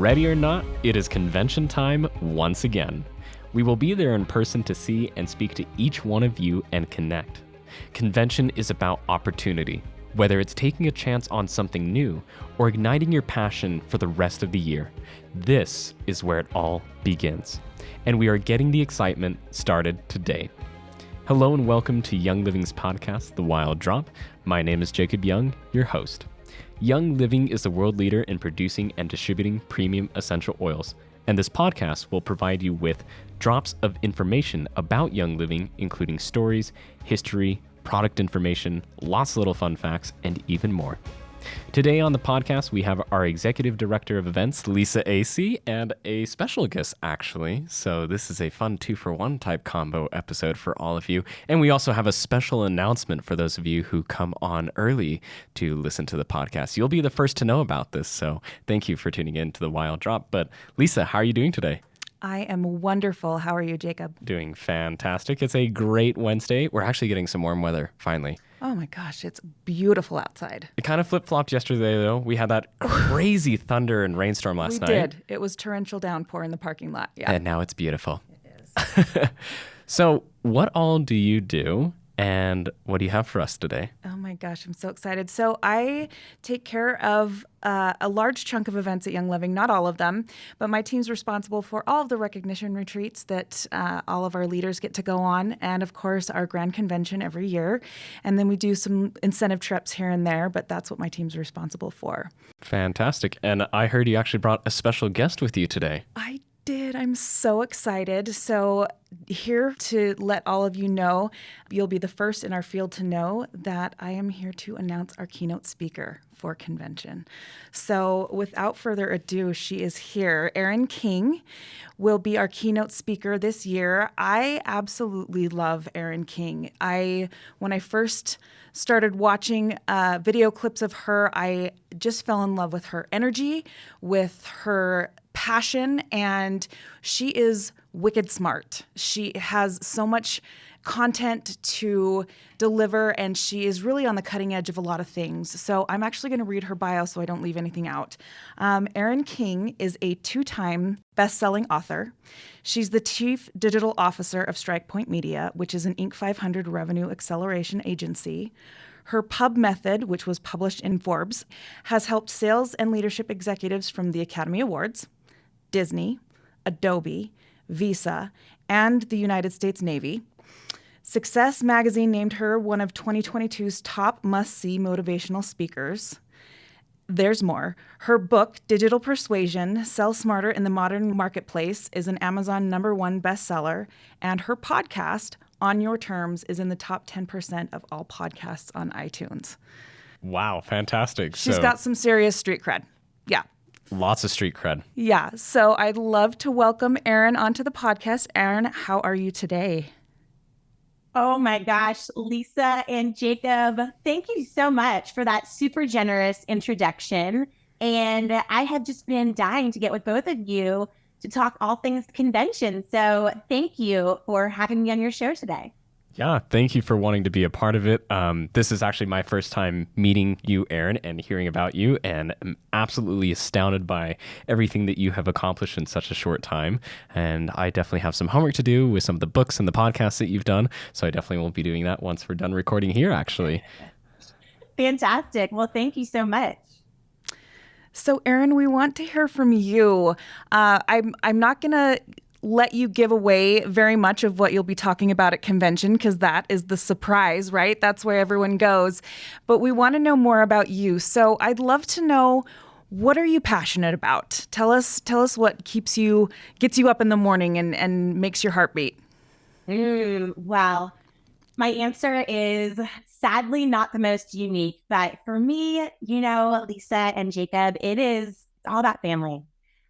Ready or not, it is convention time once again. We will be there in person to see and speak to each one of you and connect. Convention is about opportunity, whether it's taking a chance on something new or igniting your passion for the rest of the year. This is where it all begins, and we are getting the excitement started today. Hello and welcome to Young Living's podcast, The Wild Drop. My name is Jacob Young, your host. Young Living is the world leader in producing and distributing premium essential oils, and this podcast will provide you with drops of information about Young Living, including stories, history, product information, lots of little fun facts, and even more. Today on the podcast, we have our Executive Director of Events, Lisa Asay, and a special guest, actually. So this is a fun 2-for-1 type combo episode for all of you. And we also have a special announcement for those of you who come on early to listen to the podcast. You'll be the first to know about this, so thank you for tuning in to The Wild Drop. But Lisa, how are you doing today? I am wonderful. How are you, Jacob? Doing fantastic. It's a great Wednesday. We're actually getting some warm weather, finally. Oh my gosh, it's beautiful outside. It kind of flip-flopped yesterday, though. We had that crazy thunder and rainstorm last night. We did. It was torrential downpour in the parking lot. Yeah. And now it's beautiful. It is. So what all do you do? And what do you have for us today? Oh my gosh, I'm so excited. So I take care of a large chunk of events at Young Living, not all of them, but my team's responsible for all of the recognition retreats that all of our leaders get to go on, and of course our grand convention every year. And then we do some incentive trips here and there, but that's what my team's responsible for. Fantastic. And I heard you actually brought a special guest with you today. I did. I'm so excited. So here to let all of you know, you'll be the first in our field to know that I am here to announce our keynote speaker for convention. So without further ado, she is here. Erin King will be our keynote speaker this year. I absolutely love Erin King. When I first started watching video clips of her, I just fell in love with her energy, with her passion, and she is wicked smart. She has so much content to deliver, and she is really on the cutting edge of a lot of things. So I'm actually going to read her bio so I don't leave anything out. Erin King is a 2-time best-selling author. She's the Chief Digital Officer of Strike Point Media, which is an Inc. 500 revenue acceleration agency. Her pub method, which was published in Forbes, has helped sales and leadership executives from the Academy Awards, Disney, Adobe, Visa, and the United States Navy. Success Magazine named her one of 2022's top must-see motivational speakers. There's more. Her book, Digital Persuasion, Sell Smarter in the Modern Marketplace, is an Amazon #1 bestseller, and her podcast, On Your Terms, is in the top 10% of all podcasts on iTunes. Wow, fantastic. She's got some serious street cred. Yeah. Lots of street cred. Yeah. So I'd love to welcome Erin onto the podcast. Erin, how are you today? Oh my gosh, Lisa and Jacob, thank you so much for that super generous introduction. And I have just been dying to get with both of you to talk all things convention. So thank you for having me on your show today. Yeah, thank you for wanting to be a part of it. This is actually my first time meeting you, Erin, and hearing about you, and I'm absolutely astounded by everything that you have accomplished in such a short time. And I definitely have some homework to do with some of the books and the podcasts that you've done, so I definitely won't be doing that once we're done recording here, actually. Fantastic. Well, thank you so much. So, Erin, we want to hear from you. I'm not going to let you give away very much of what you'll be talking about at convention, because that is the surprise, right? That's where everyone goes. But we want to know more about you. So I'd love to know, what are you passionate about? Tell us what gets you up in the morning and makes your heart beat. Well, my answer is sadly not the most unique, but for me, Lisa and Jacob, it is all about family.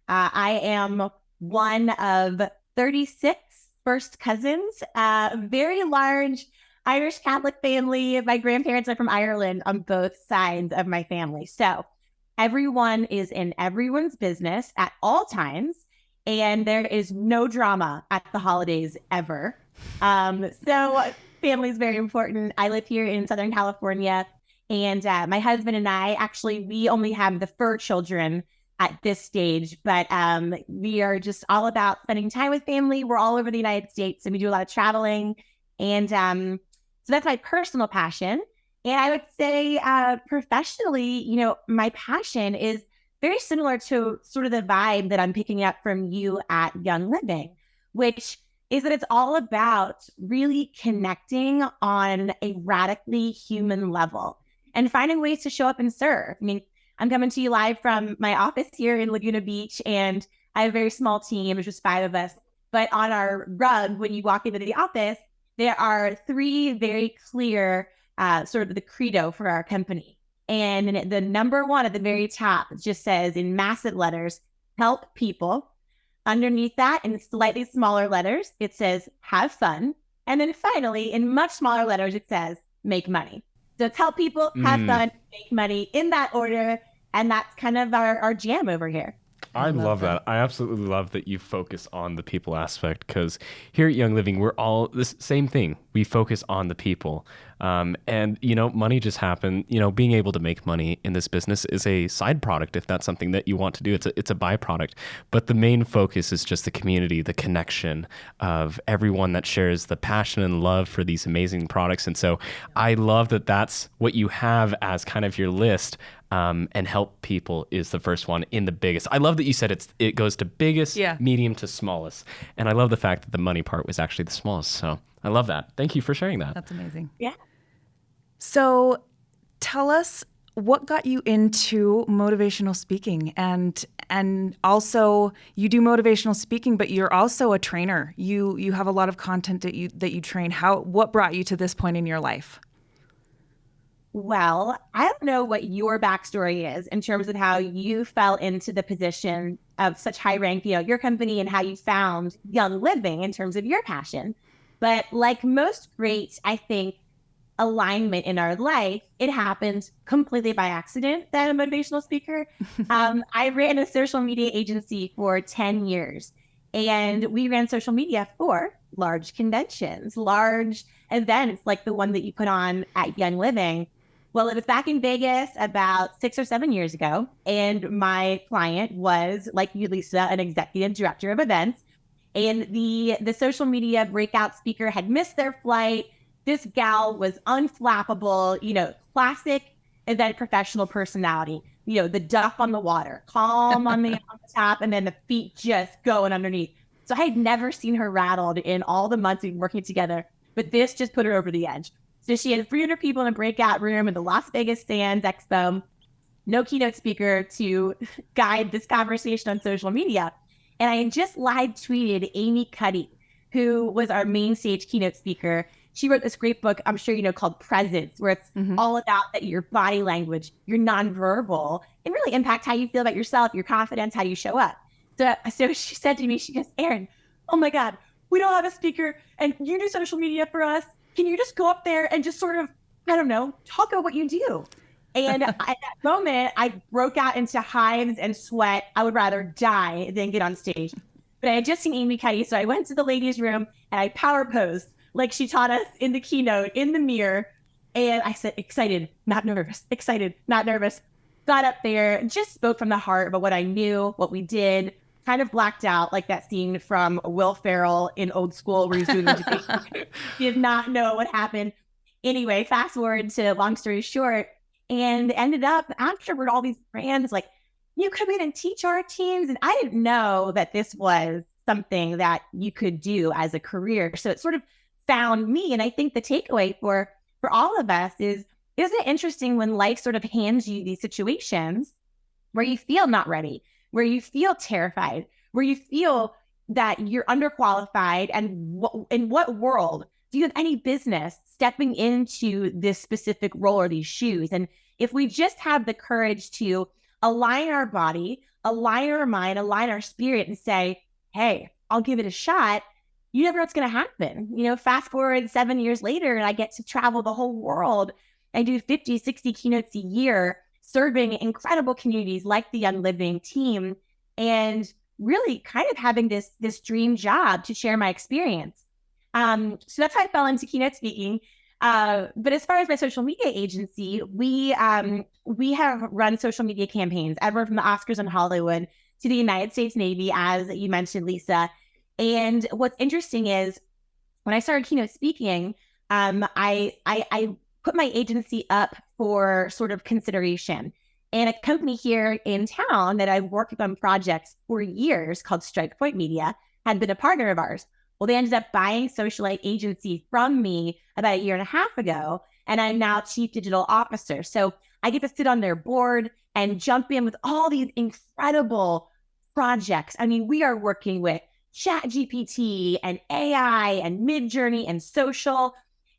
I am one of 36 first cousins, very large Irish Catholic family. My grandparents are from Ireland on both sides of my family. So everyone is in everyone's business at all times, and there is no drama at the holidays ever. So family is very important. I live here in Southern California, and my husband and I, actually, we only have the fur children at this stage, but we are just all about spending time with family. We're all over the United States, and we do a lot of traveling. And so that's my personal passion. And I would say professionally, my passion is very similar to sort of the vibe that I'm picking up from you at Young Living, which is that it's all about really connecting on a radically human level and finding ways to show up and serve. I mean, I'm coming to you live from my office here in Laguna Beach, and I have a very small team. There's just 5 of us. But on our rug, when you walk into the office, there are 3 very clear sort of the credo for our company. And the number 1 at the very top just says in massive letters, help people. Underneath that, in slightly smaller letters, it says have fun. And then finally, in much smaller letters, it says make money. So it's help people, have fun, make money, in that order. And that's kind of our jam over here. I love that. I absolutely love that you focus on the people aspect, because here at Young Living, we're all this same thing. We focus on the people. And, money just happened. Being able to make money in this business is a side product if that's something that you want to do. It's a byproduct. But the main focus is just the community, the connection of everyone that shares the passion and love for these amazing products. And so I love that that's what you have as kind of your list. And help people is the first one in the biggest. I love that you said it goes to biggest, medium to smallest. And I love the fact that the money part was actually the smallest. So I love that. Thank you for sharing that. That's amazing. Yeah. So tell us what got you into motivational speaking, and also you do motivational speaking, but you're also a trainer. You have a lot of content that you train. What brought you to this point in your life? Well, I don't know what your backstory is in terms of how you fell into the position of such high rank, your company, and how you found Young Living in terms of your passion. But like most great, I think, alignment in our life, it happened completely by accident that I'm a motivational speaker. I ran a social media agency for 10 years, and we ran social media for large conventions, large events like the one that you put on at Young Living. Well, it was back in Vegas about 6 or 7 years ago, and my client was, like you, Lisa, an executive director of events, and the social media breakout speaker had missed their flight. This gal was unflappable, classic event professional personality, the duck on the water, calm on the top, and then the feet just going underneath. So I had never seen her rattled in all the months we've been working together, but this just put her over the edge. So she had 300 people in a breakout room in the Las Vegas Sands Expo, no keynote speaker to guide this conversation on social media. And I had just live tweeted Amy Cuddy, who was our main stage keynote speaker. She wrote this great book, I'm sure you know, called Presence, where it's all about that your body language, your nonverbal, and really impact how you feel about yourself, your confidence, how you show up. So she said to me, she goes, Erin, oh my God, we don't have a speaker and you do social media for us. Can you just go up there and just sort of, I don't know, talk about what you do? And at that moment, I broke out into hives and sweat. I would rather die than get on stage. But I had just seen Amy Cuddy, so I went to the ladies' room and I power posed like she taught us in the keynote in the mirror. And I said, excited, not nervous, excited, not nervous. Got up there and just spoke from the heart about what I knew, what we did, kind of blacked out like that scene from Will Ferrell in Old School where he's doing the did not know what happened. Anyway, fast forward to long story short, and ended up afterward, all these brands like, you come in and teach our teams. And I didn't know that this was something that you could do as a career. So it sort of found me. And I think the takeaway for all of us is, isn't it interesting when life sort of hands you these situations where you feel not ready, where you feel terrified, where you feel that you're underqualified, and in what world do you have any business stepping into this specific role or these shoes? And if we just have the courage to align our body, align our mind, align our spirit and say, hey, I'll give it a shot, you never know what's going to happen. Fast forward 7 years later, and I get to travel the whole world. I do 50, 60 keynotes a year, serving incredible communities like the Young Living team, and really kind of having this dream job to share my experience. So that's how I fell into keynote speaking. But as far as my social media agency, we have run social media campaigns, ever from the Oscars in Hollywood to the United States Navy, as you mentioned, Lisa. And what's interesting is when I started keynote speaking, I put my agency up for sort of consideration. And a company here in town that I've worked with on projects for years called Strike Point Media had been a partner of ours. Well, they ended up buying Socialite Agency from me about a year and a half ago, and I'm now Chief Digital Officer. So I get to sit on their board and jump in with all these incredible projects. I mean, we are working with ChatGPT and AI and Midjourney and social.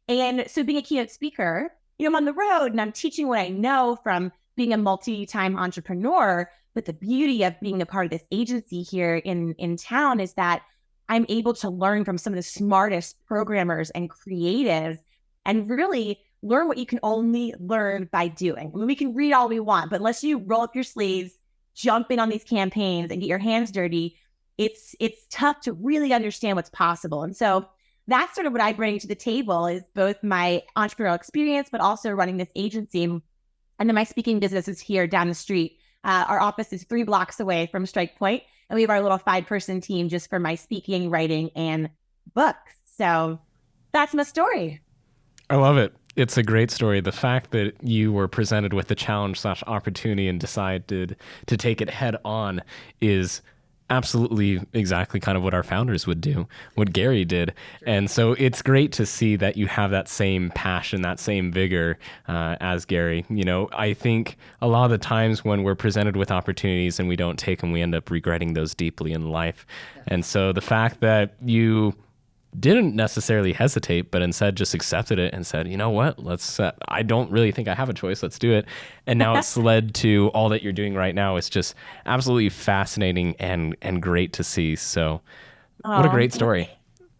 And so being a keynote speaker, I'm on the road and I'm teaching what I know from being a multi-time entrepreneur. But the beauty of being a part of this agency here in town is that I'm able to learn from some of the smartest programmers and creatives and really learn what you can only learn by doing. I mean, we can read all we want, but unless you roll up your sleeves, jump in on these campaigns and get your hands dirty, it's tough to really understand what's possible. And so that's sort of what I bring to the table is both my entrepreneurial experience, but also running this agency. And then my speaking business is here down the street. Our office is 3 blocks away from Strike Point, and we have our little 5-person team just for my speaking, writing, and books. So that's my story. I love it. It's a great story. The fact that you were presented with the challenge/opportunity and decided to take it head on is absolutely exactly kind of what our founders would do, what Gary did. And so it's great to see that you have that same passion, that same vigor as Gary. I think a lot of the times when we're presented with opportunities and we don't take them, we end up regretting those deeply in life. And so the fact that you didn't necessarily hesitate, but instead just accepted it and said, you know what, I don't really think I have a choice. Let's do it. And now it's led to all that you're doing right now. It's just absolutely fascinating and great to see. So what a great story.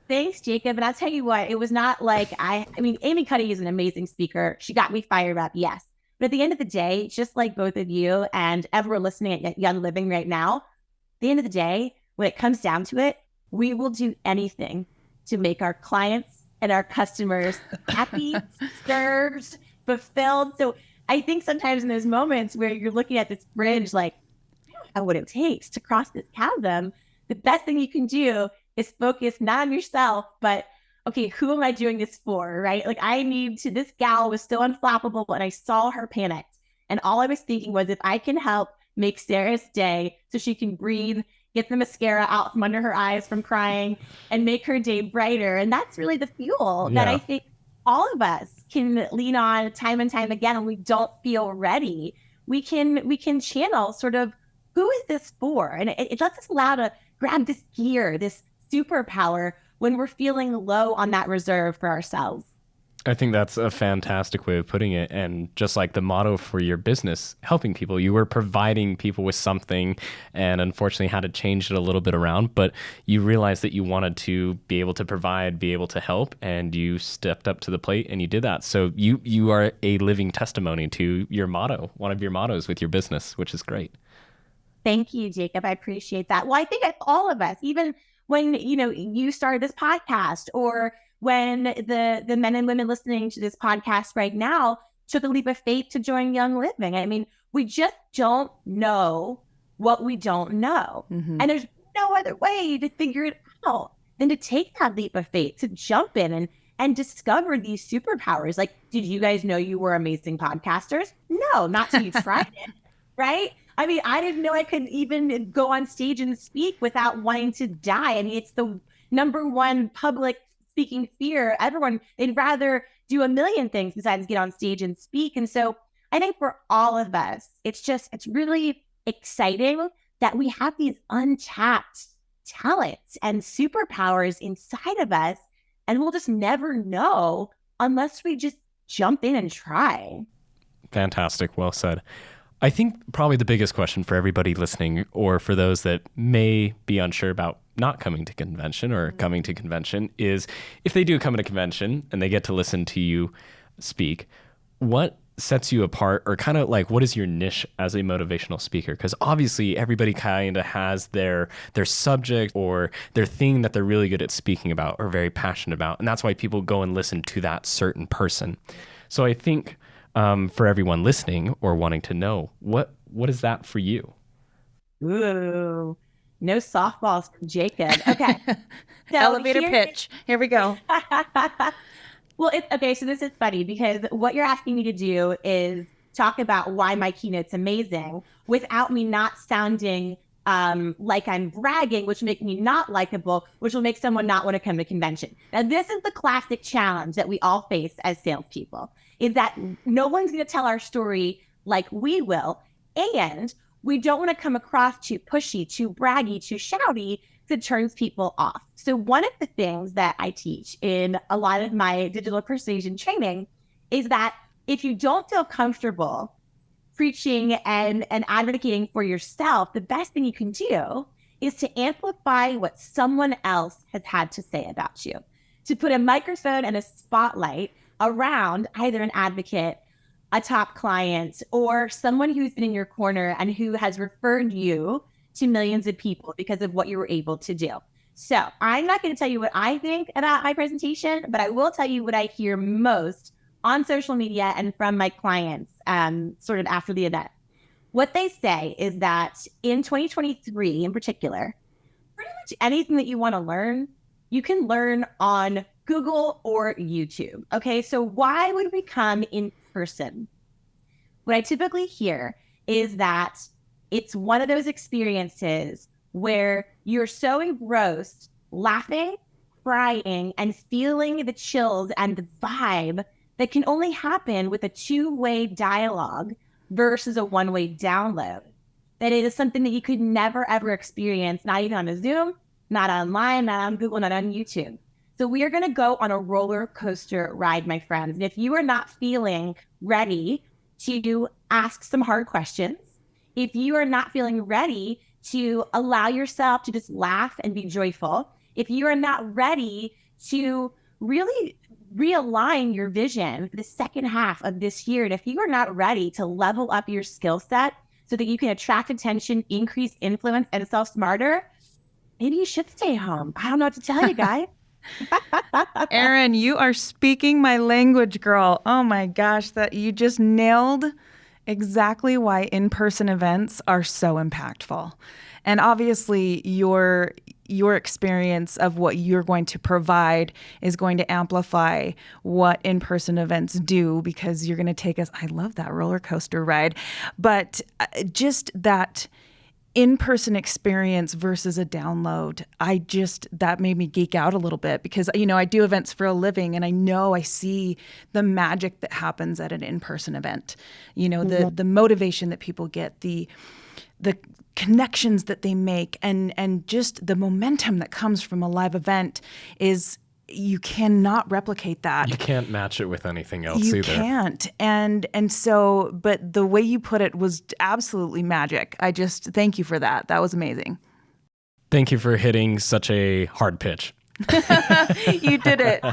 Thanks, Jacob. And I'll tell you what, it was not like Amy Cuddy is an amazing speaker. She got me fired up. Yes. But at the end of the day, just like both of you and everyone listening at Young Living right now, at the end of the day, when it comes down to it, we will do anything to make our clients and our customers happy, served, fulfilled. So I think sometimes in those moments where you're looking at this bridge, like, I don't know what it takes to cross this chasm, the best thing you can do is focus not on yourself, but, okay, who am I doing this for, right? Like this gal was so unflappable and I saw her panicked. And all I was thinking was if I can help make Sarah's day so she can breathe, get the mascara out from under her eyes from crying, and make her day brighter. And that's really the fuel that I think all of us can lean on time and time again when we don't feel ready. We can channel sort of, who is this for? And it lets us allow to grab this gear, this superpower when we're feeling low on that reserve for ourselves. I think that's a fantastic way of putting it. And just like the motto for your business, helping people, you were providing people with something and unfortunately had to change it a little bit around, but you realized that you wanted to be able to provide, be able to help, and you stepped up to the plate and you did that. So you are a living testimony to your motto, one of your mottos with your business, which is great. Thank you, Jacob. I appreciate that. Well, I think all of us, even when, you started this podcast or when the men and women listening to this podcast right now took a leap of faith to join Young Living. I mean, we just don't know what we don't know. Mm-hmm. And there's no other way to figure it out than to take that leap of faith, to jump in and discover these superpowers. Like, did you guys know you were amazing podcasters? No, not till you tried it, right? I mean, I didn't know I could even go on stage and speak without wanting to die. I mean, it's the number one public speaking fear. They'd rather do a million things besides get on stage and speak. And so I think for all of us, it's really exciting that we have these untapped talents and superpowers inside of us. And we'll just never know unless we just jump in and try. Fantastic. Well said. I think probably the biggest question for everybody listening, or for those that may be unsure about not coming to convention or coming to convention, is if they do come to convention and they get to listen to you speak, what sets you apart, or kind of like what is your niche as a motivational speaker? Because obviously everybody kind of has their subject or their thing that they're really good at speaking about or very passionate about, and that's why people go and listen to that certain person. So I think for everyone listening or wanting to know, what is that for you? Ooh, no softballs from Jacob. Okay. So Elevator pitch. Here we go. Well, okay. So this is funny because what you're asking me to do is talk about why my keynote's amazing without me not sounding like I'm bragging, which will make me not likable, which will make someone not want to come to convention. Now, this is the classic challenge that we all face as salespeople, is that no one's going to tell our story like we will. And we don't want to come across too pushy, too braggy, too shouty, because it turns people off. So one of the things that I teach in a lot of my digital persuasion training is that if you don't feel comfortable preaching and advocating for yourself, the best thing you can do is to amplify what someone else has had to say about you, to put a microphone and a spotlight around either an advocate, a top client, or someone who's been in your corner and who has referred you to millions of people because of what you were able to do. So I'm not going to tell you what I think about my presentation, but I will tell you what I hear most on social media and from my clients sort of after the event. What they say is that in 2023 in particular, pretty much anything that you want to learn, you can learn on Google or YouTube. Okay, so why would we come in person? What I typically hear is that it's one of those experiences where you're so engrossed, laughing, crying, and feeling the chills and the vibe that can only happen with a two-way dialogue versus a one-way download. That it is something that you could never, ever experience, not even on a Zoom, not online, not on Google, not on YouTube. So we are going to go on a roller coaster ride, my friends. And if you are not feeling ready to ask some hard questions, if you are not feeling ready to allow yourself to just laugh and be joyful, if you are not ready to really realign your vision for the second half of this year, and if you are not ready to level up your skill set so that you can attract attention, increase influence, and sell smarter, maybe you should stay home. I don't know what to tell you, guys. Erin, you are speaking my language, girl. Oh my gosh, that you just nailed exactly why in-person events are so impactful. And obviously your experience of what you're going to provide is going to amplify what in-person events do, because you're going to take us, I love that roller coaster ride, but just that in-person experience versus a download, that made me geek out a little bit, because, I do events for a living, and I know I see the magic that happens at an in-person event. The motivation that people get, the connections that they make, and just the momentum that comes from a live event is, you cannot replicate that. You can't match it with anything else you either. You can't. And so, but the way you put it was absolutely magic. I just thank you for that. That was amazing. Thank you for hitting such a hard pitch. You did it.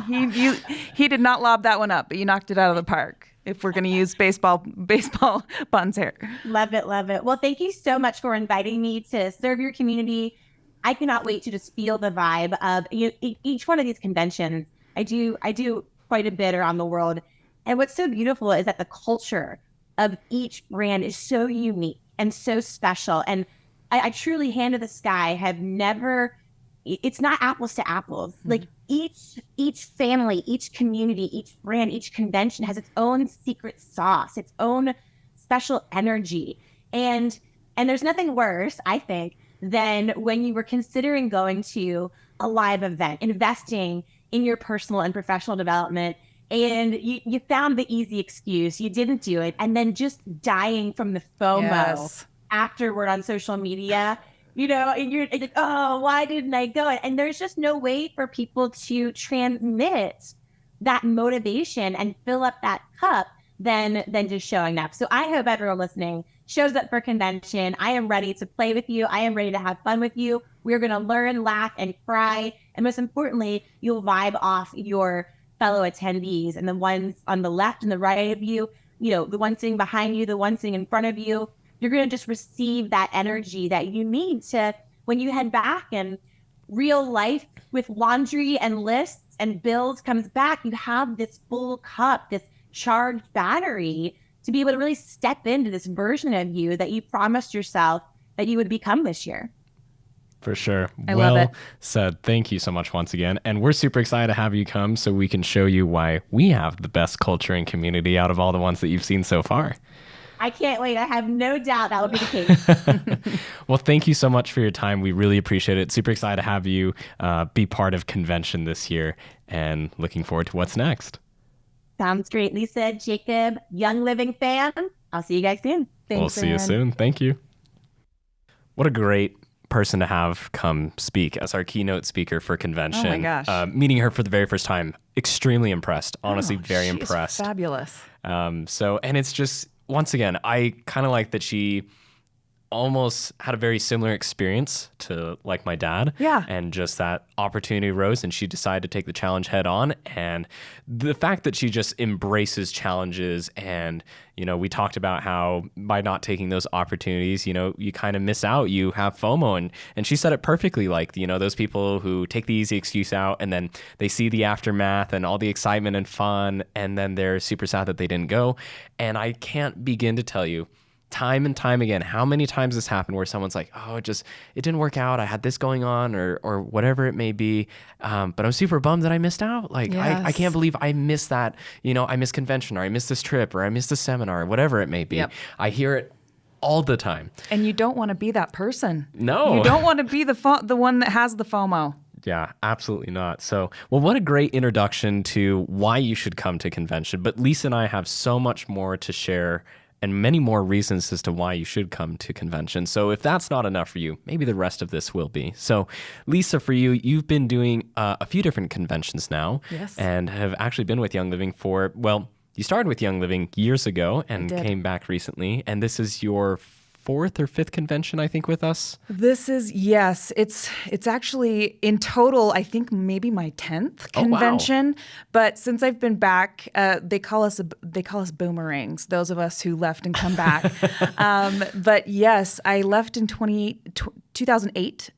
He did not lob that one up, but you knocked it out of the park, if we're going to use baseball puns here. Love it, love it. Well, thank you so much for inviting me to serve your community. I cannot wait to just feel the vibe of each one of these conventions. I do quite a bit around the world. And what's so beautiful is that the culture of each brand is so unique and so special. And I truly, hand to the sky, have never, it's not apples to apples. Mm-hmm. Like each family, each community, each brand, each convention has its own secret sauce, its own special energy. And there's nothing worse, I think, than when you were considering going to a live event, investing in your personal and professional development, and you found the easy excuse, you didn't do it, and then just dying from the FOMO afterward on social media, and you're like, oh, why didn't I go? And there's just no way for people to transmit that motivation and fill up that cup than just showing up. So I hope everyone listening shows up for convention. I am ready to play with you. I am ready to have fun with you. We're going to learn, laugh, and cry. And most importantly, you'll vibe off your fellow attendees and the ones on the left and the right of you. the one sitting behind you, the one sitting in front of you. You're going to just receive that energy that you need to, when you head back and real life with laundry and lists and bills comes back, you have this full cup, this charged battery to be able to really step into this version of you that you promised yourself that you would become this year. For sure. I love it. Said. Thank you so much once again. And we're super excited to have you come so we can show you why we have the best culture and community out of all the ones that you've seen so far. I can't wait. I have no doubt that will be the case. Well, thank you so much for your time. We really appreciate it. Super excited to have you be part of convention this year and looking forward to what's next. Sounds great. Lisa, Jacob, Young Living fan. I'll see you guys soon. Thanks, we'll see you Erin. soon. Thank you. What a great person to have come speak as our keynote speaker for convention. Oh my gosh. Meeting her for the very first time, extremely impressed. Honestly, very She's impressed. Fabulous. And it's just, once again, I kind of like that she almost had a very similar experience to like my dad. Yeah. And just that opportunity arose and she decided to take the challenge head on. And the fact that she just embraces challenges and, we talked about how by not taking those opportunities, you kind of miss out, you have FOMO. And she said it perfectly, like, those people who take the easy excuse out and then they see the aftermath and all the excitement and fun, and then they're super sad that they didn't go. And I can't begin to tell you, time and time again, how many times this happened where someone's like, oh, it didn't work out. I had this going on or whatever it may be. But I'm super bummed that I missed out. Like, Yes. I can't believe I missed that. I missed convention, or I missed this trip, or I missed this seminar, or whatever it may be. Yep. I hear it all the time. And you don't want to be that person. No. You don't want to be the one that has the FOMO. Yeah, absolutely not. So, well, what a great introduction to why you should come to convention. But Lisa and I have so much more to share and many more reasons as to why you should come to convention. So if that's not enough for you, maybe the rest of this will be. So Lisa, for you, you've been doing a few different conventions now. Yes. And have actually been with Young Living for, you started with Young Living years ago and came back recently. And this is your fourth or fifth convention, I think, with us. This is, yes, it's actually in total, I think maybe my 10th convention. Wow. But since I've been back, they call us boomerangs, those of us who left and come back. But yes, I left in 2008.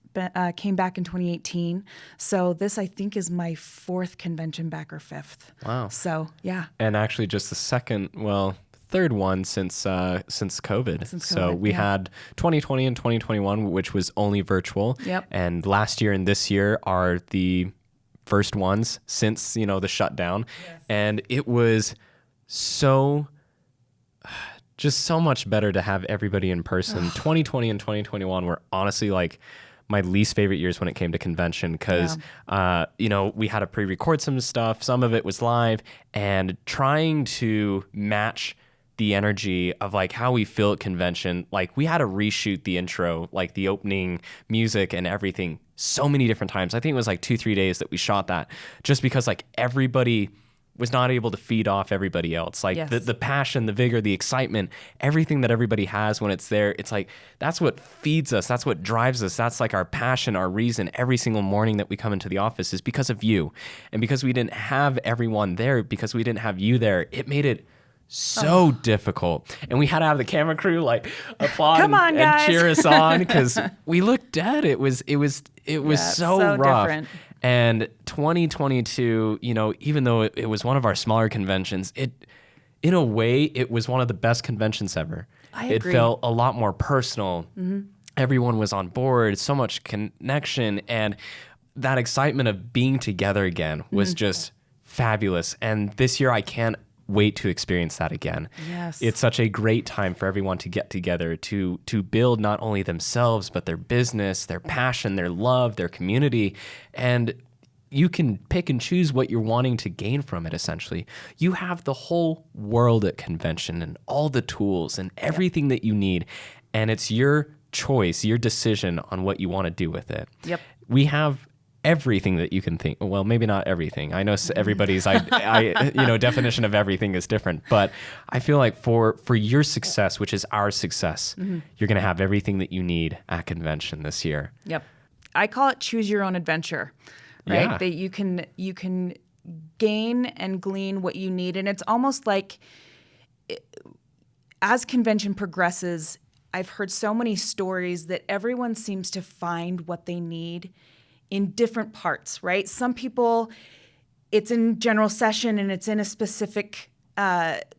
Came back in 2018. So this, I think, is my fourth convention back, or fifth. Wow. So, yeah. And actually just the third one since COVID. So we had 2020 and 2021, which was only virtual. Yep. And last year and this year are the first ones since, the shutdown. Yes. And it was just so much better to have everybody in person. 2020 and 2021 were honestly like my least favorite years when it came to convention because, we had to pre-record some stuff. Some of it was live, and trying to match the energy of like how we feel at convention. Like we had to reshoot the intro, like the opening music and everything so many different times. I think it was like 2-3 days that we shot that just because like everybody was not able to feed off everybody else. Like Yes. the passion, the vigor, the excitement, everything that everybody has when it's there. It's like, that's what feeds us. That's what drives us. That's like our passion, our reason every single morning that we come into the office is because of you. And because we didn't have everyone there, because we didn't have you there, it made it so difficult. And we had to have the camera crew like applaud Come on, and guys. cheer us on because we looked dead. It was it's so so rough. different. And 2022, even though it was one of our smaller conventions, in a way, it was one of the best conventions ever. I It agree. felt a lot more personal. Mm-hmm. Everyone was on board, so much connection, and that excitement of being together again was just fabulous. And this year, I can't wait to experience that again. Yes. It's such a great time for everyone to get together to build not only themselves, but their business, their passion, their love, their community. And you can pick and choose what you're wanting to gain from it, essentially. You have the whole world at convention and all the tools and everything that you need. And it's your choice, your decision on what you want to do with it. Yep. We have everything that you can think. Well, maybe not everything. I know everybody's definition of everything is different, but I feel like for your success, which is our success, you're going to have everything that you need at convention this year. Yep. I call it choose your own adventure, right? Yeah. That you can gain and glean what you need. And it's almost like as convention progresses, I've heard so many stories that everyone seems to find what they need in different parts, right? Some people, it's in general session and it's in a specific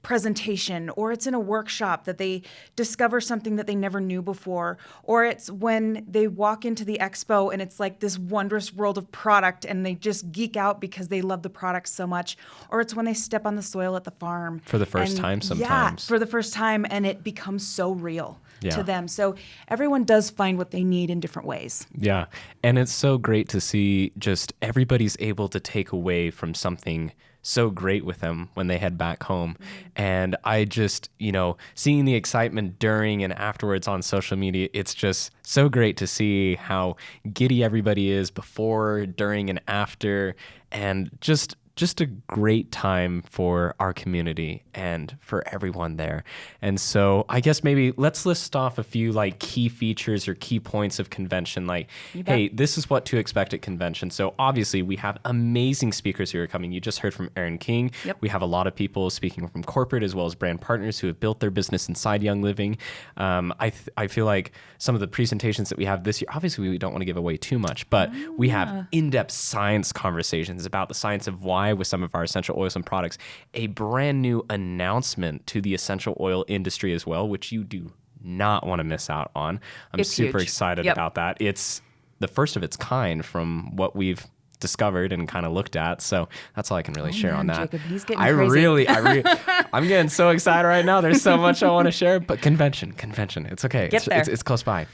presentation, or it's in a workshop that they discover something that they never knew before, or it's when they walk into the expo and it's like this wondrous world of product and they just geek out because they love the product so much, or it's when they step on the soil at the farm. For the first time sometimes. Yeah, for the first time, and it becomes so real Yeah. to them. So everyone does find what they need in different ways. Yeah. And it's so great to see just everybody's able to take away from something so great with them when they head back home. And I just, seeing the excitement during and afterwards on social media, it's just so great to see how giddy everybody is before, during, and after. And just a great time for our community and for everyone there. And so I guess maybe let's list off a few like key features or key points of convention. Like, hey, this is what to expect at convention. So obviously we have amazing speakers who are coming. You just heard from Erin King. Yep. We have a lot of people speaking from corporate as well as brand partners who have built their business inside Young Living. I feel like some of the presentations that we have this year, obviously we don't want to give away too much, but we have in-depth science conversations about the science of why with some of our essential oils and products, a brand new announcement to the essential oil industry as well, which you do not want to miss out on. I'm super excited about that. It's the first of its kind from what we've discovered and kind of looked at. So that's all I can really share on that. Jacob, he's getting crazy. I'm getting so excited right now. There's so much I want to share, but convention, it's okay. It's close by.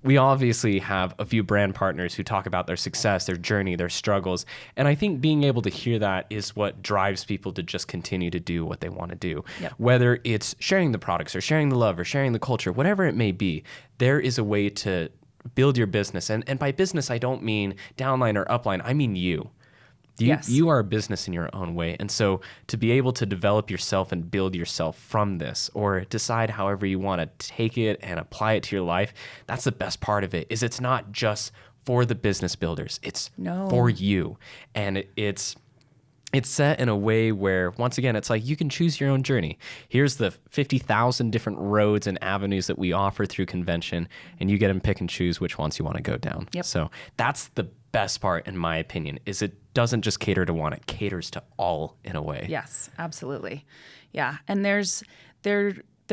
We obviously have a few brand partners who talk about their success, their journey, their struggles. And I think being able to hear that is what drives people to just continue to do what they want to do. Yep. Whether it's sharing the products or sharing the love or sharing the culture, whatever it may be, there is a way to build your business. And by business, I don't mean downline or upline. I mean you. You are a business in your own way. And so to be able to develop yourself and build yourself from this, or decide however you want to take it and apply it to your life, that's the best part of it, is it's not just for the business builders. It's for you. And it's set in a way where, once again, it's like you can choose your own journey. Here's the 50,000 different roads and avenues that we offer through convention, and you get to pick and choose which ones you want to go down. Yep. So that's the best part, in my opinion, is it doesn't just cater to one, it caters to all in a way. Yes, absolutely. Yeah. And there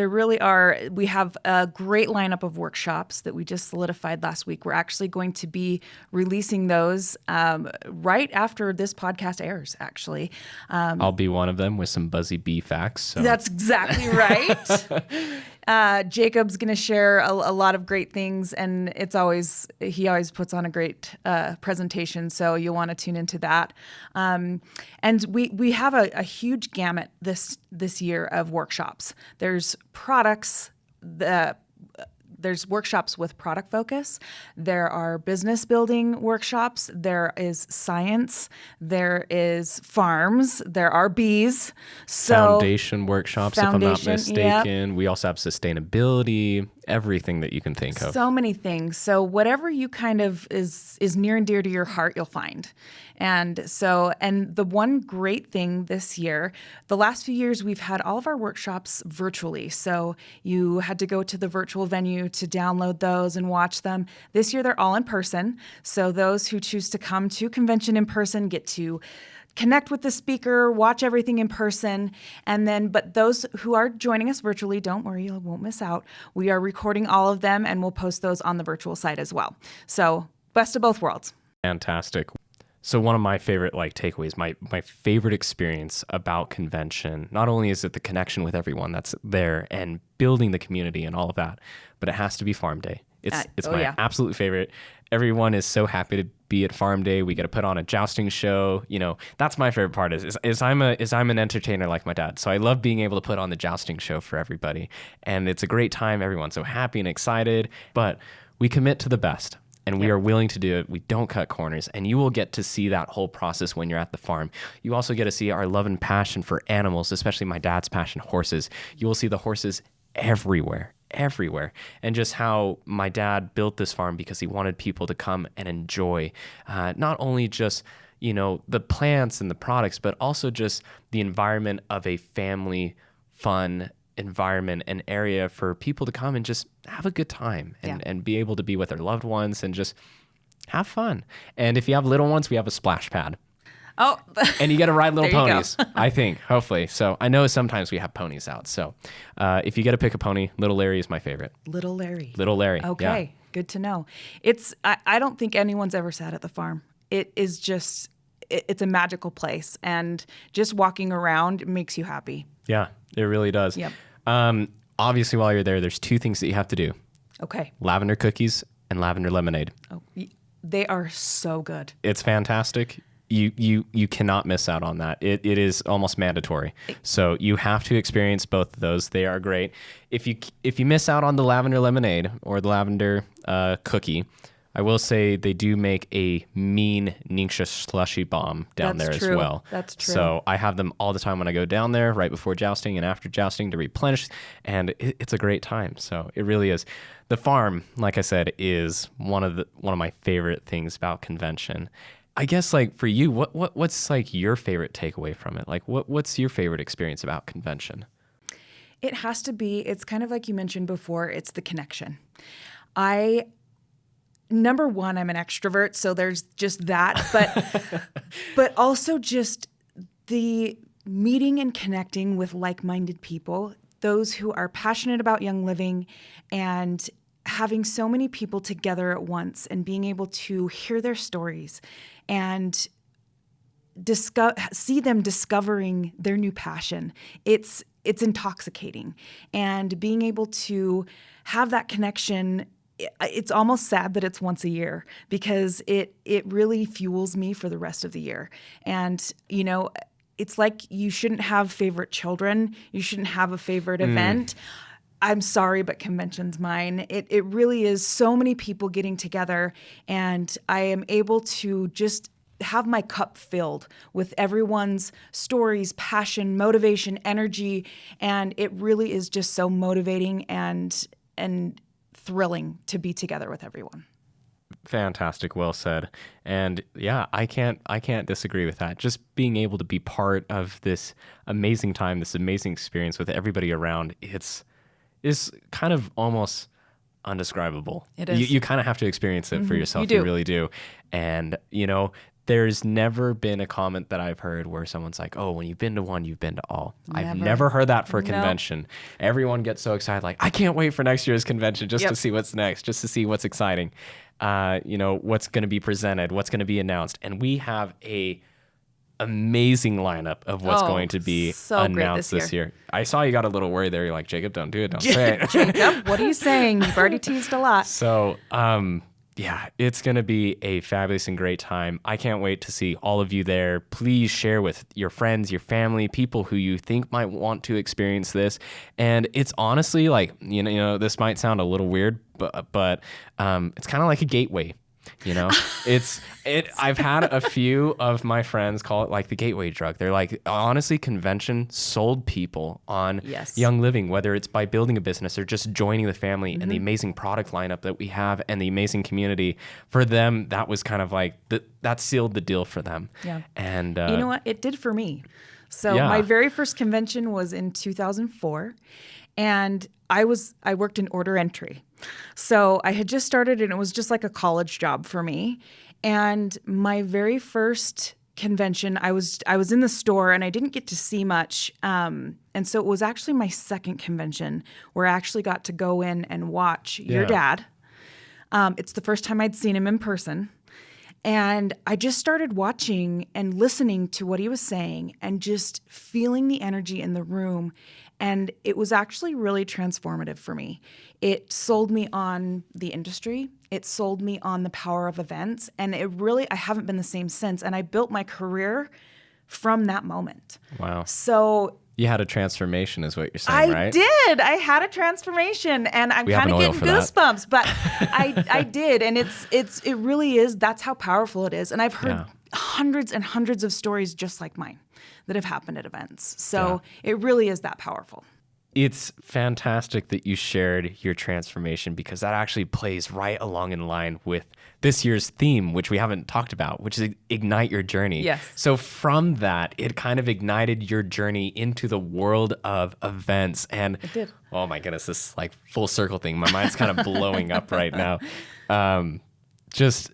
really are. We have a great lineup of workshops that we just solidified last week. We're actually going to be releasing those right after this podcast airs, actually. I'll be one of them with some buzzy bee facts. So. That's exactly right. Jacob's going to share a lot of great things, and he always puts on a great presentation, so you'll want to tune into that. And we have a huge gamut this year of workshops. There's products, there's workshops with product focus. There are business building workshops. There is science. There is farms. There are bees. Foundation workshops, if I'm not mistaken. Yep. We also have sustainability, everything that you can think of. So many things. So whatever you kind of is near and dear to your heart, you'll find. And the one great thing this year, the last few years, we've had all of our workshops virtually. So you had to go to the virtual venue to download those and watch them. This year, they're all in person. So those who choose to come to convention in person get to connect with the speaker, watch everything in person. But those who are joining us virtually, don't worry, you won't miss out. We are recording all of them, and we'll post those on the virtual site as well. So best of both worlds. Fantastic. So one of my favorite takeaways, my favorite experience about convention, not only is it the connection with everyone that's there and building the community and all of that, but it has to be Farm Day. It's my absolute favorite. Everyone is so happy to be at Farm Day. We get to put on a jousting show. That's my favorite part is I'm an entertainer like my dad. So I love being able to put on the jousting show for everybody. And it's a great time. Everyone's so happy and excited, but we commit to the best. And we are willing to do it. We don't cut corners. And you will get to see that whole process when you're at the farm. You also get to see our love and passion for animals, especially my dad's passion, horses. You will see the horses everywhere. And just how my dad built this farm because he wanted people to come and enjoy not only just, the plants and the products, but also just the environment of a family, fun, environment and area for people to come and just have a good time and be able to be with their loved ones and just have fun. And if you have little ones, we have a splash pad. Oh, and you get to ride little There you go. ponies, I think, hopefully. So I know sometimes we have ponies out. So if you get to pick a pony, Little Larry is my favorite. Little Larry. Little Larry. Okay, Yeah. good to know. I don't think anyone's ever sat at the farm. It is just, it's a magical place. And just walking around makes you happy. Yeah, it really does. Yep. Obviously, while you're there, there's two things that you have to do. Okay. Lavender cookies and lavender lemonade. Oh, they are so good. It's fantastic. You cannot miss out on that. It is almost mandatory. So you have to experience both of those. They are great. If you miss out on the lavender lemonade or the lavender cookie, I will say they do make a mean Ningxia slushy bomb down That's there true. as well. That's true. So I have them all the time when I go down there, right before jousting and after jousting to replenish, and it's a great time. So it really is. The farm, like I said, is one of my favorite things about convention. I guess, like, for you, what's like your favorite takeaway from it? Like, what's your favorite experience about convention? It has to be, it's kind of like you mentioned before, it's the connection. Number one, I'm an extrovert, so there's just that, but also just the meeting and connecting with like-minded people, those who are passionate about Young Living, and having so many people together at once and being able to hear their stories and see them discovering their new passion. It's intoxicating. And being able to have that connection, it's almost sad that it's once a year, because it really fuels me for the rest of the year. And, you know, it's like you shouldn't have favorite children. You shouldn't have a favorite event. I'm sorry, but convention's mine. It really is so many people getting together, and I am able to just have my cup filled with everyone's stories, passion, motivation, energy, and it really is just so motivating and thrilling to be together with everyone. Fantastic, well said. And yeah, I can't disagree with that. Just being able to be part of this amazing time, this amazing experience with everybody around, is kind of almost undescribable. It is. You kind of have to experience it for yourself. You do. You really do. And, you know, there's never been a comment that I've heard where someone's like, oh, when you've been to one, you've been to all. I've never heard that for a convention. Everyone gets so excited, like, I can't wait for next year's convention just to see what's next, just to see what's exciting. You know, what's going to be presented, what's going to be announced. And we have a amazing lineup of what's going to be announced this year. I saw you got a little worried there. You're like, Jacob, don't do it. Don't say it. Jacob, what are you saying? You've already teased a lot. So, yeah, it's going to be a fabulous and great time. I can't wait to see all of you there. Please share with your friends, your family, people who you think might want to experience this. And it's honestly like, you know, this might sound a little weird, but it's kind of like a gateway. You know, I've had a few of my friends call it like the gateway drug. They're like, honestly, convention sold people on Young Living, whether it's by building a business or just joining the family and the amazing product lineup that we have and the amazing community. For them, that was kind of like, that sealed the deal for them. Yeah. And you know what? It did for me. So my very first convention was in 2004, and I worked in order entry. So I had just started, and it was just like a college job for me. And my very first convention, I was in the store, and I didn't get to see much. And so it was actually my second convention where I actually got to go in and watch your dad. It's the first time I'd seen him in person. And I just started watching and listening to what he was saying and just feeling the energy in the room. And it was actually really transformative for me. It sold me on the industry. It sold me on the power of events. And I haven't been the same since. And I built my career from that moment. Wow. So you had a transformation is what you're saying, right? I did. I had a transformation, and I'm kind of getting goosebumps, but I did. And it really is. That's how powerful it is. And I've heard hundreds and hundreds of stories just like mine that have happened at events. So it really is that powerful. It's fantastic that you shared your transformation, because that actually plays right along in line with this year's theme, which we haven't talked about, which is Ignite Your Journey. Yes. So from that, it kind of ignited your journey into the world of events. And It did. oh my goodness, this like full circle thing. My mind's kind of blowing up right now. Just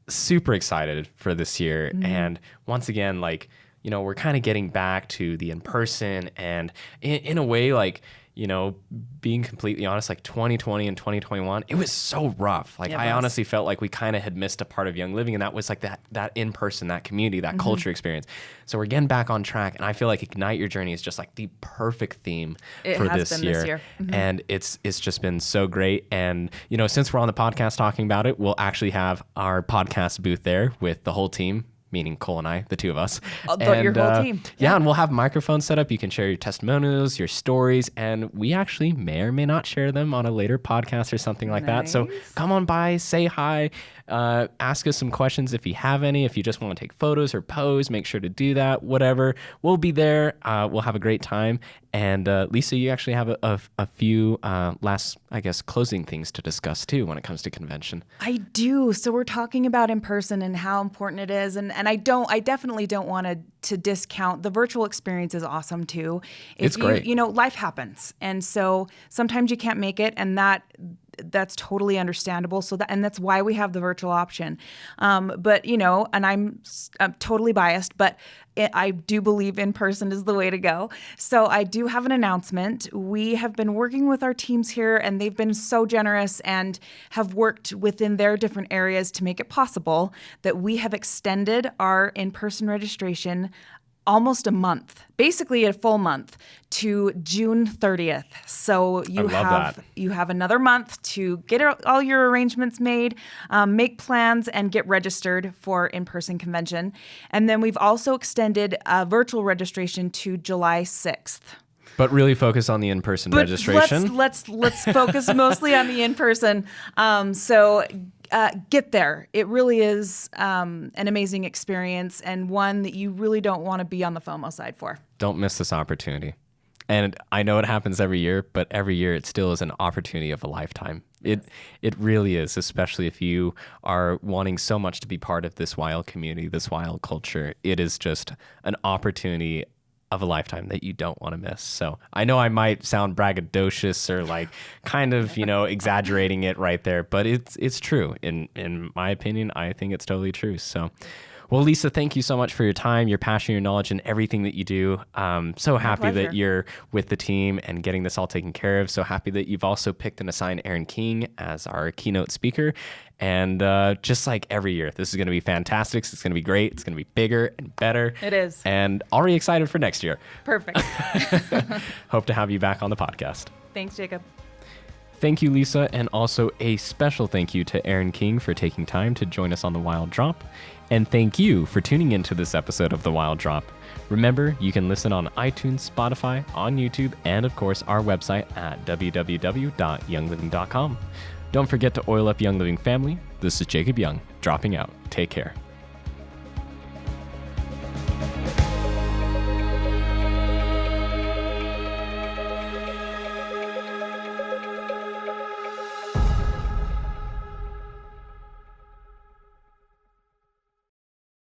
super excited for this year. And once again, like, you know, we're kind of getting back to the in-person, and in a way, like, you know, being completely honest, like 2020 and 2021, it was so rough. Like, I honestly felt like we kind of had missed a part of Young Living, and that was like that in-person, that community, that culture experience. So we're getting back on track, and I feel like Ignite Your Journey is just like the perfect theme for this year. And it's just been so great. And, you know, since we're on the podcast talking about it, we'll actually have our podcast booth there with the whole team, meaning Cole and I, the two of us. Your whole team. Yeah, and we'll have microphones set up. You can share your testimonials, your stories, and we actually may or may not share them on a later podcast or something like that. So come on by, say hi, ask us some questions if you have any. If you just want to take photos or pose, make sure to do that, whatever. We'll be there. We'll have a great time. And Lisa, you actually have a few last, I guess, closing things to discuss too when it comes to convention. I do. So we're talking about in person and how important it is, and I definitely don't want to discount the virtual experience. Is awesome too. It's great. You know, life happens, and so sometimes you can't make it, and that's totally understandable. And that's why we have the virtual option. But, you know, and I'm totally biased, but I do believe in person is the way to go. So I do have an announcement. We have been working with our teams here, and they've been so generous and have worked within their different areas to make it possible that we have extended our in-person registration almost a month, basically a full month, to June 30th. So you have another month to get all your arrangements made, make plans, and get registered for in-person convention. And then we've also extended virtual registration to July 6th. But really focus on the in-person registration. Let's focus mostly on the in-person. Get there. It really is an amazing experience, and one that you really don't want to be on the FOMO side for. Don't miss this opportunity. And I know it happens every year, but every year it still is an opportunity of a lifetime. It really is, especially if you are wanting so much to be part of this wild community, this wild culture. It is just an opportunity of a lifetime that you don't want to miss. So I know I might sound braggadocious or like kind of, you know, exaggerating it right there, but it's true. In my opinion, I think it's totally true. So, well, Lisa, thank you so much for your time, your passion, your knowledge, and everything that you do. So happy that you're with the team and getting this all taken care of. So happy that you've also picked and assigned Erin King as our keynote speaker. And just like every year, this is going to be fantastic. It's going to be great. It's going to be bigger and better. It is. And already excited for next year. Perfect. Hope to have you back on the podcast. Thanks, Jacob. Thank you, Lisa. And also a special thank you to Erin King for taking time to join us on The Wild Drop. And thank you for tuning into this episode of The Wild Drop. Remember, you can listen on iTunes, Spotify, on YouTube, and of course, our website at www.youngliving.com. Don't forget to oil up Young Living family. This is Jacob Young, dropping out. Take care.